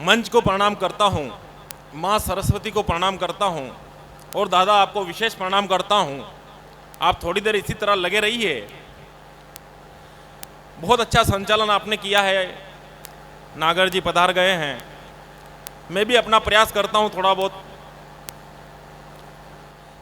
मंच को प्रणाम करता हूँ, माँ सरस्वती को प्रणाम करता हूँ और दादा आपको विशेष प्रणाम करता हूँ। आप थोड़ी देर इसी तरह लगे रहिए। बहुत अच्छा संचालन आपने किया है। नागर जी पधार गए हैं, मैं भी अपना प्रयास करता हूँ थोड़ा बहुत।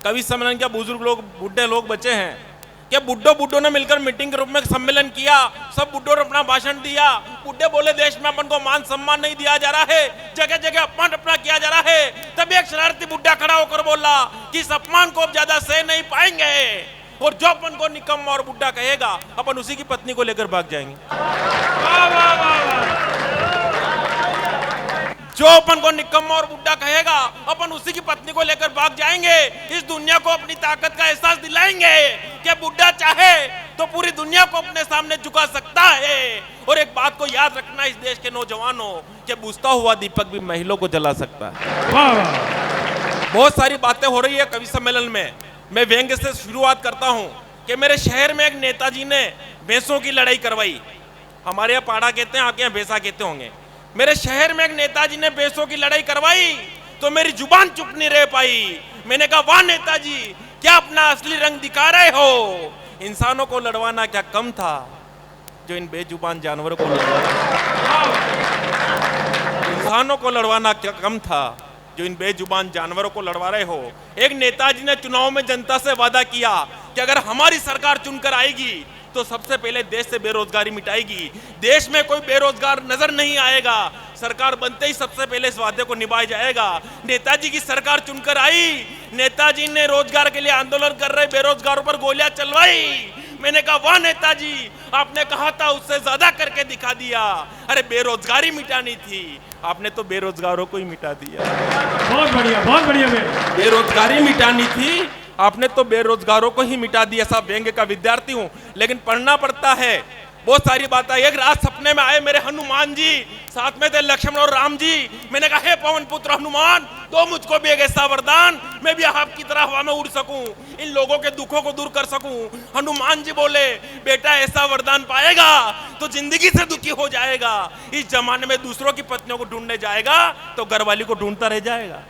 कवि सम्मेलन क्या बुजुर्ग लोग, बुढ़े लोग बचे हैं क्या? बुड्ढों ने मिलकर मीटिंग के रूप में सम्मेलन किया, सब बुड्ढों ने अपना भाषण दिया। बुड्ढे बोले देश में अपन को मान सम्मान नहीं दिया जा रहा है, जगह जगह अपमान अपना किया जा रहा है। तभी एक शरारती बुड्ढा खड़ा होकर बोला कि इस अपमान को अब ज्यादा सह नहीं पाएंगे और जो अपन को निकम्मा और बुड्ढा कहेगा अपन उसी की पत्नी को लेकर भाग जाएंगे। जो अपन को निकम्मा और बुड्ढा कहेगा अपन उसी की पत्नी को लेकर भाग जाएंगे। इस दुनिया को अपनी ताकत का एहसास दिलाएंगे कि बुड्ढा चाहे तो पूरी दुनिया को अपने सामने झुका सकता है। और एक बात को याद रखना इस देश के नौजवानों, कि बुझता हुआ दीपक भी महिलाओं को जला सकता है। बहुत सारी बातें हो रही है कवि सम्मेलन में। मैं व्यंग्य से शुरुआत करता हूँ कि मेरे शहर में एक नेताजी ने भैंसों की लड़ाई करवाई। हमारे यहाँ पाड़ा कहते हैं, आपके यहाँ भैंसा कहते होंगे। मेरे शहर में एक नेताजी ने भैंसों की लड़ाई करवाई तो मेरी जुबान चुप नहीं रह पाई। मैंने कहा वाह नेताजी, क्या अपना असली रंग दिखा रहे हो? इंसानों को लड़वाना क्या कम था जो इन बेजुबान जानवरों को इंसानों को लड़वाना क्या कम था जो इन बेजुबान जानवरों को लड़वा रहे हो? एक नेताजी ने चुनाव में जनता से वादा किया कि अगर हमारी सरकार चुनकर आएगी तो सबसे पहले देश से बेरोजगारी मिटाएगी, देश में कोई बेरोजगार नजर नहीं आएगा। सरकार बनते ही सबसे पहले इस वादे को निभाया जाएगा। नेताजी की सरकार चुनकर आई, नेताजी ने रोजगार के लिए आंदोलन कर रहे बेरोजगारों पर गोलियां चलवाई। मैंने कहा वाह नेताजी, आपने कहा था उससे ज्यादा करके दिखा दिया। अरे बेरोजगारी मिटानी थी, आपने तो बेरोजगारों को ही मिटा दिया। बहुत बढ़िया, बहुत बढ़िया। बेरोजगारी मिटानी थी, आपने तो बेरोजगारों को ही मिटा दिया। साहब व्यंग्य का विद्यार्थी हूं लेकिन पढ़ना पड़ता है। बहुत सारी बातें। एक रात सपने में आए मेरे हनुमान जी, साथ में थे लक्ष्मण और राम जी। मैंने कहा हे पवन पुत्र हनुमान, दो मुझको भी एक ऐसा वरदान, मैं भी आपकी तरह हवा में उड़ सकूं, इन लोगों के दुखों को दूर कर सकूं। हनुमान जी बोले बेटा ऐसा वरदान पाएगा तो जिंदगी से दुखी हो जाएगा। इस जमाने में दूसरों की पत्नियों को ढूंढने जाएगा तो घरवाली को ढूंढता रह जाएगा।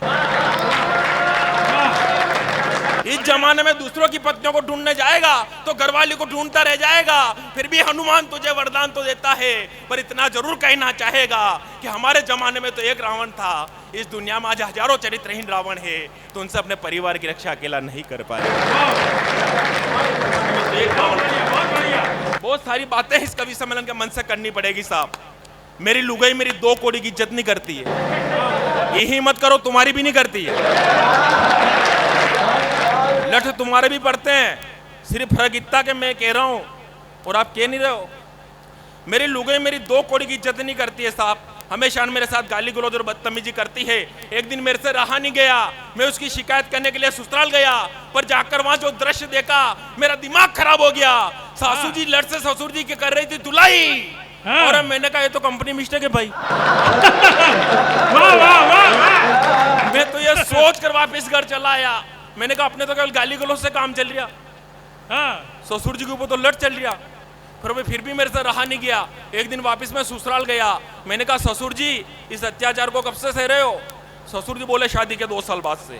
इस जमाने में दूसरों की पत्नियों को ढूंढने जाएगा तो घरवाली को ढूंढता रह जाएगा। फिर भी हनुमान तुझे वरदान तो देता है, पर इतना जरूर कहना चाहेगा कि हमारे जमाने में तो एक रावण था, इस दुनिया में आज हजारों चरित्रहीन रावण है, तो उनसे अपने परिवार की रक्षा अकेला नहीं कर पाए। बहुत सारी बातें इस कवि सम्मेलन के मन से करनी पड़ेगी साहब। मेरी लुगाई मेरी 2 कौड़ी की इज्जत नहीं करती है, यही मत करो, तुम्हारी भी नहीं करती है। लठ तुम्हारे भी पड़ते हैं, सिर्फ फर्क इतना कि मैं कह रहा हूं और आप कह नहीं रहे हो। मेरी लुगाई मेरी 2 कौड़ी की इज्जत नहीं करती है साहब, हमेशा मेरे साथ गाली गलौज और बदतमीजी करती है। एक दिन मेरे से रहा नहीं गया, मैं उसकी शिकायत करने के लिए ससुराल गया, पर जाकर वहां जो दृश्य देखा मेरा दिमाग खराब हो गया। सासू जी लड़ से ससुर जी की कर रही थी धुलाई, और मैंने कहा ये तो कंपनी मिस्टेक है भाई। वाह वाह वाह। मैं तो ये सोच कर वापिस घर चला आया। मैंने कहा अपने तो केवल गाली गलौज से काम चल रहा, ससुर जी के ऊपर तो लट चल रहा। फिर भी मेरे से रहा नहीं गया। एक दिन वापस मैं ससुराल गया, मैंने कहा ससुर जी इस अत्याचार को कब से सह रहे हो? ससुर जी बोले शादी के 2 साल बाद से।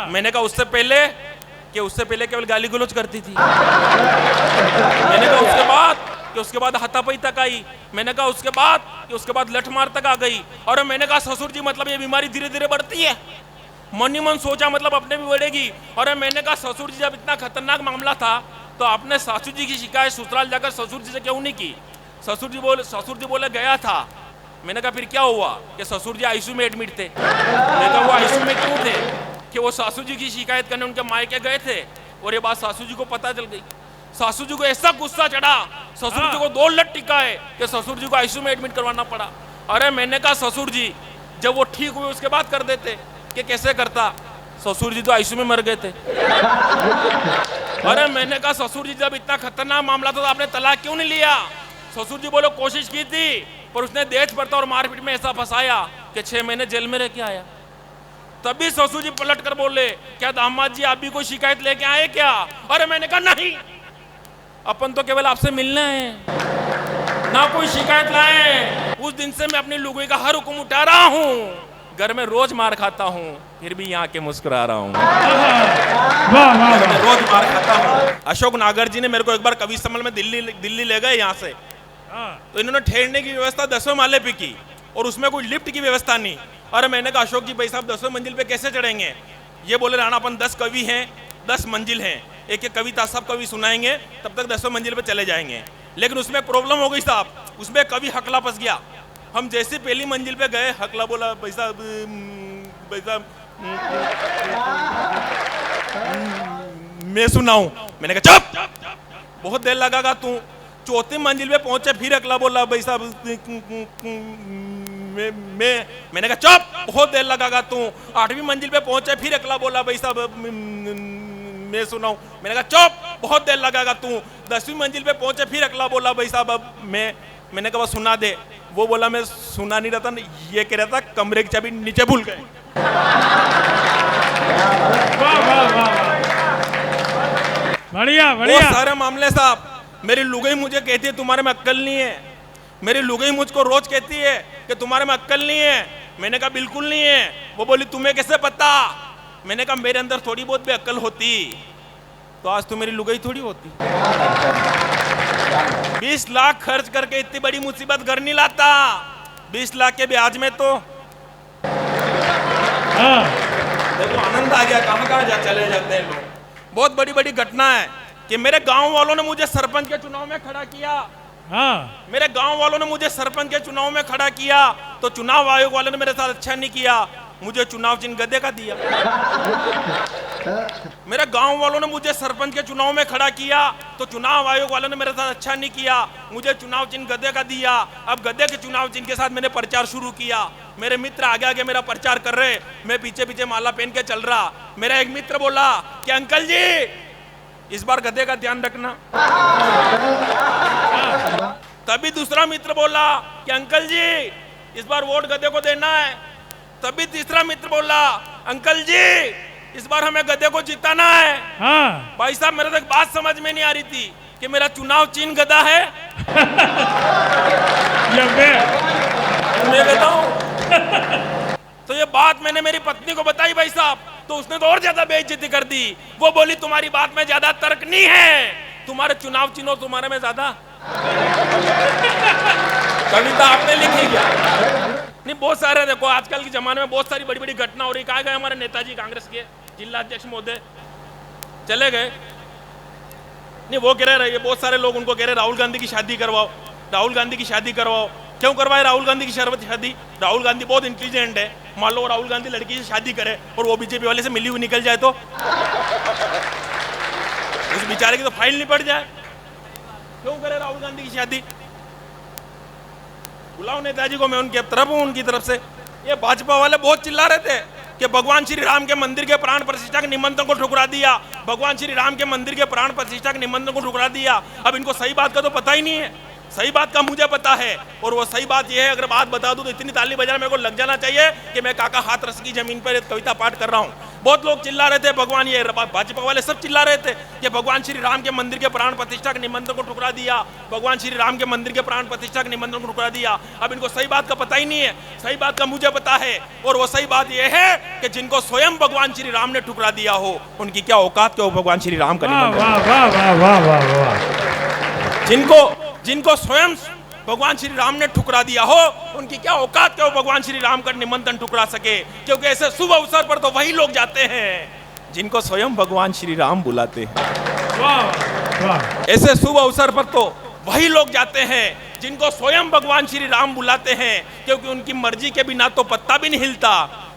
मैंने कहा उससे पहले केवल गाली गलौज करती थी। मैंने कहा उसके बाद हाथापाई तक आई। मैंने कहा उसके बाद लठ मार तक आ गई। और मैंने कहा ससुर जी मतलब ये बीमारी धीरे धीरे बढ़ती है? मन ही मन सोचा मतलब अपने भी बढ़ेगी। और मैंने कहा ससुर जी जब इतना खतरनाक मामला था तो आपने सासू जी की शिकायत ससुराल जाकर ससुर जी से क्यों नहीं की? ससुर जी बोले गया था। मैंने कहा फिर क्या हुआ? कि ससुर जी आईसीयू में एडमिट थे। मैंने कहा वो आईसीयू में क्यों थे? कि वो सासू जी की शिकायत करने उनके मायके गए थे और ये बात सासू जी को पता चल गई। सासू जी को ऐसा गुस्सा चढ़ा, ससुर जी को 2 लठ टिकाए कि ससुर जी को आईसीयू में एडमिट करवाना पड़ा। अरे मैंने कहा ससुर जी जब वो ठीक हुए उसके बाद कर देते। कि कैसे करता? ससुर जी तो आईसीयू में मर गए थे। अरे मैंने कहा ससुर जी जब इतना खतरनाक मामला था तो आपने तलाक क्यों नहीं लिया? ससुर जी बोले कोशिश की थी पर उसने दहेज प्रथा और मारपीट में ऐसा फंसाया कि 6 महीने जेल में रह के आया। तभी ससुर जी पलट कर बोले क्या दामाद जी आप भी कोई शिकायत लेके आए क्या? अरे मैंने कहा नहीं, अपन तो केवल आपसे मिलना है। ना कोई शिकायत लाए। उस दिन से मैं अपनी लुगाई का हर हुक्म उठा रहा हूँ। घर में रोज मार खाता हूँ, फिर भी यहाँ के मुस्कुरा रहा हूँ। वाह वाह मैं रोज मार खाता हूँ। अशोक नागर जी ने मेरे को एक बार कवि सम्मेलन में दिल्ली ले गए यहाँ से, तो इन्होंने ठहरने की व्यवस्था 10वें माले पे की और उसमें कोई लिफ्ट की व्यवस्था नहीं। और मैंने कहा अशोक जी भाई साहब 10वें मंजिल पे कैसे चढ़ेंगे? ये बोले राणा अपन 10 कवि हैं, 10 मंजिल हैं, एक एक कविता सब कवि सुनाएंगे, तब तक 10वें मंजिल पे चले जाएंगे। लेकिन उसमें प्रॉब्लम हो गई साहब, उसमें कवि हकला फंस गया। हम जैसे पहली मंजिल पे गए, हकला बोला भाई साहब मैं सुनाऊं? मैंने कहा चुप, बहुत देर लगागा तू। चौथी मंजिल पे पहुंचे, फिर अगला बोला भाई साहब मैंने कहा चुप, बहुत देर लगागा तू। 8वीं मंजिल पे पहुंचे, फिर अगला बोला भाई साहब मैं सुनाऊं? मैंने कहा चुप, बहुत देर लगागा तू। 10वीं मंजिल पे पहुंचे, फिर अगला बोला भाई साहब मैंने कहा सुना दे। वो बोला मैं सुना नहीं रहा था, ये कह रहा था कमरे की चाबी नीचे भूल गए। बढ़िया वो बढ़िया। सारे मामले साहब, मेरी लुगाई मुझे कहती है तुम्हारे में अक्ल नहीं है। मेरी लुगाई मुझको रोज कहती है कि तुम्हारे में अक्ल नहीं है। मैंने कहा बिल्कुल नहीं है। वो बोली तुम्हें कैसे पता? मैंने कहा मेरे अंदर थोड़ी बहुत भी अक्ल होती तो आज तो मेरी लुगाई थोड़ी होती। 20 लाख खर्च करके इतनी बड़ी मुसीबत घर नहीं लाता। 20 लाख के ब्याज में तो देखो आनंद आ गया। कहाँ चले जाते हैं लोग। बहुत बड़ी बड़ी घटना है कि मेरे गांव वालों ने मुझे सरपंच के चुनाव में खड़ा किया। मेरे गांव वालों ने मुझे सरपंच के चुनाव में खड़ा किया तो चुनाव आयोग वालों ने मेरे साथ अच्छा नहीं किया, मुझे चुनाव चिन्ह गधे का दिया। मेरे गांव वालों ने मुझे सरपंच के चुनाव में खड़ा किया तो चुनाव आयोग वालों ने मेरे साथ अच्छा नहीं किया, मुझे चुनाव चिन्ह गधे का दिया। अब गधे के चुनाव चिन्ह के साथ मैंने प्रचार शुरू किया। मेरे मित्र आगे आगे मेरा प्रचार कर रहे, मैं पीछे पीछे माला पहन के चल रहा। मेरा एक मित्र बोला कि अंकल जी इस बार गधे का ध्यान रखना। तभी दूसरा मित्र बोला कि अंकल जी इस बार वोट गधे को देना है। तभी तीसरा मित्र बोला अंकल जी इस बार हमें गधे को जिताना है। भाई साहब मेरे तक बात समझ में नहीं आ रही थी कि मेरा चुनाव चिन्ह गधा है। मैं गधा हूं। तो ये बात मैंने मेरी पत्नी को बताई भाई साहब, तो उसने तो और ज्यादा बेइज्जती कर दी। वो बोली तुम्हारी बात में ज्यादा तर्क नहीं है, तुम्हारे चुनाव चिन्ह तुम्हारे में ज्यादा। कविता आपने लिखी क्या? नहीं बहुत सारे देखो आजकल के जमाने में बहुत सारी बड़ी बड़ी घटना हो रही। कहा गए हमारे नेताजी कांग्रेस के जिला अध्यक्ष महोदय चले गए। नहीं वो कह रहे बहुत सारे लोग उनको कह रहे राहुल गांधी की शादी करवाओ, राहुल गांधी की शादी करवाओ। क्यों करवाए राहुल गांधी की शादी? राहुल गांधी बहुत इंटेलिजेंट है। मान लो राहुल गांधी लड़की से शादी करे और वो बीजेपी वाले से मिली हुई निकल जाए तो उस बेचारे की तो फाइल नहीं पड़ जाए। क्यों करे राहुल गांधी की शादी? बुलाओ नेताजी को, मैं उनकी तरफ हूं, उनकी तरफ से। ये भाजपा वाले बहुत चिल्ला रहे थे कि भगवान श्री राम के मंदिर के प्राण प्रतिष्ठा के निमंत्रण को ठुकरा दिया, भगवान श्री राम के मंदिर के प्राण प्रतिष्ठा के निमंत्रण को ठुकरा दिया। अब इनको सही बात का तो पता ही नहीं है। सही बात का मुझे पता है और वो सही बात ये है, अगर बात बता दूं तो इतनी ताली बजाने मेरे को लग जाना चाहिए कि मैं काका हाथरस की जमीन पर कविता पाठ कर रहा हूं। बहुत लोग चिल्ला रहे थे भगवान, ये भाजपा वाले सब चिल्ला रहे थे कि भगवान श्री राम के मंदिर के प्राण प्रतिष्ठा के निमंत्रण को ठुकरा दिया, भगवान श्री राम के मंदिर के प्राण प्रतिष्ठा के निमंत्रण को ठुकरा दिया। अब इनको सही बात का पता ही नहीं है। सही बात का मुझे पता है और वो सही बात ये है कि जिनको स्वयं भगवान श्री राम ने ठुकरा दिया हो उनकी क्या औकात के भगवान श्री राम का निमंत्रण। जिनको स्वयं भगवान श्री राम ने ठुकरा दिया हो उनकी क्या औकात क्या भगवान श्री राम का निमंत्रण ठुकरा सके। क्योंकि ऐसे शुभ अवसर पर तो वही लोग जाते हैं जिनको स्वयं भगवान श्री राम बुलाते हैं। ऐसे शुभ अवसर पर तो वही लोग जाते हैं जिनको स्वयं भगवान श्री राम बुलाते हैं, क्योंकि उनकी मर्जी के बिना तो पत्ता भी नहीं हिलता।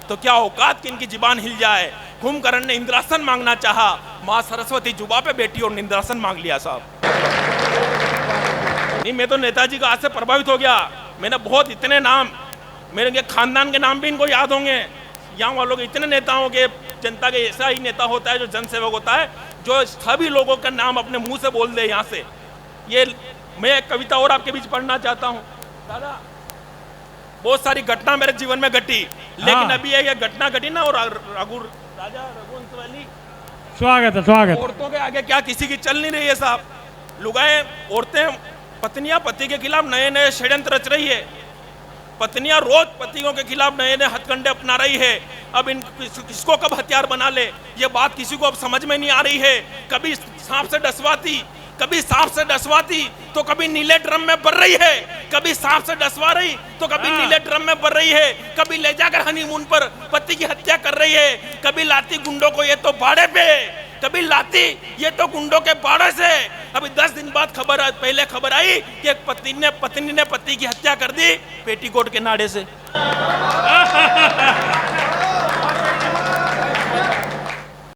तो क्या औकात कि इनकी जुबान हिल जाए। कुंभकर्ण ने इंद्रासन मांगना चाहा, माँ सरस्वती जुबा पे बैठी और इंद्रासन मांग लिया साहब। नहीं मैं तो नेताजी का आज से प्रभावित हो गया। मैंने बहुत इतने नाम, मेरे खानदान के नाम भी इनको याद होंगे। यहाँ वालों के इतने नेताओं के, जनता के ऐसा ही नेता होता है जो जनसेवक होता है, जो सभी लोगों का नाम अपने मुंह से बोल दे यहाँ से। ये मैं एक कविता और आपके बीच पढ़ना चाहता हूँ दादा। बहुत सारी घटना मेरे जीवन में घटी, लेकिन अभी ये घटना घटी ना और राजा रघुवंश वाली, स्वागत है स्वागत। औरतों के आगे क्या किसी की चल नहीं रही है साहब। लुगाएं औरतें पत्नियां पति के खिलाफ नए नए षड्यंत्र रच रही है। पत्नियां रोज पतियों के खिलाफ नए नए हथकंडे अपना रही है। अब इन किसको कब हथियार बना ले, ये बात किसी को अब समझ में नहीं आ रही है। कभी सांप से डसवाती, कभी सांप से डसवाती तो कभी नीले ड्रम में भर रही है, कभी सांप से डसवा रही तो कभी नीले ड्रम में भर रही है, कभी ले जाकर हनीमून पर पति की हत्या कर रही है, कभी लाती गुंडों को ये तो बाड़े पे, कभी लाती ये तो गुंडों के बाड़े से। अभी 10 दिन बाद पहले खबर आई कि एक पत्नी ने पति की हत्या कर दी पेटीकोट के नाड़े से।